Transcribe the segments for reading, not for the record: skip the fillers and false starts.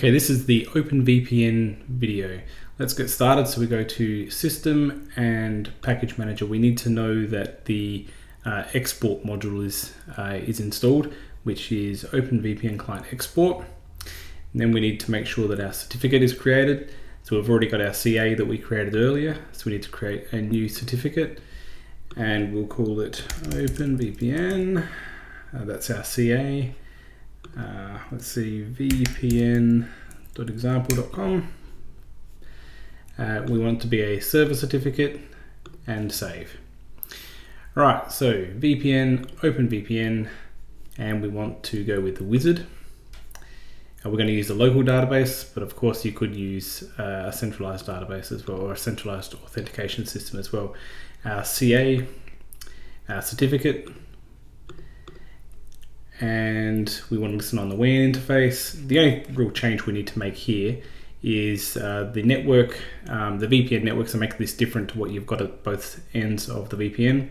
Okay, this is the OpenVPN video. Let's get started. So we go to System and Package Manager. We need to know that the export module is installed, which is OpenVPN Client Export. And then we need to make sure that our certificate is created. So we've already got our CA that we created earlier. So we need to create a new certificate and we'll call it OpenVPN. That's our CA. Let's see, vpn.example.com. We want it to be a server certificate and save. Right, so VPN, OpenVPN, and we want to go with the wizard. We're going to use a local database, but of course you could use a centralized database as well, or a centralized authentication system as well. Our CA, our certificate, and we want to listen on the WAN interface. The only real change we need to make here is the network, the VPN networks, make this different to what you've got at both ends of the VPN.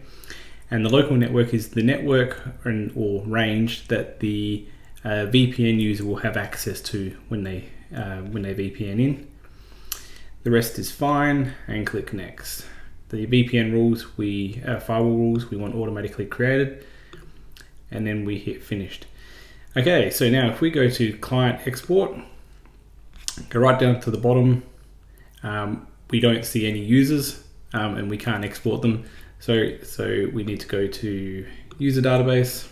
And the local network is the network or range that the VPN user will have access to when they VPN in. The rest is fine, and click next. The VPN rules, firewall rules, we want automatically created, and then we hit finished. Okay, so now if we go to client export, go right down to the bottom, we don't see any users and we can't export them. So we need to go to user database.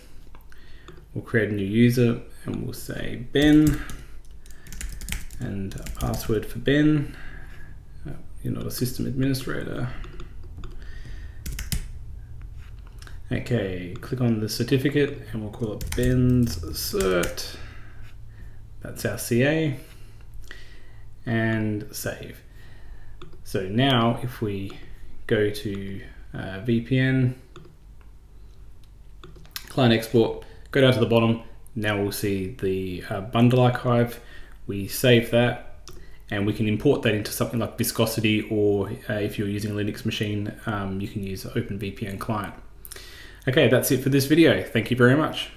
We'll create a new user and we'll say Ben and a password for Ben. You're not a system administrator. Okay, click on the certificate and we'll call it Ben's cert. That's our CA, and save. So now if we go to VPN, client export, go down to the bottom, now we'll see the bundle archive. We save that and we can import that into something like Viscosity, or if you're using a Linux machine, you can use OpenVPN client. Okay, that's it for this video. Thank you very much.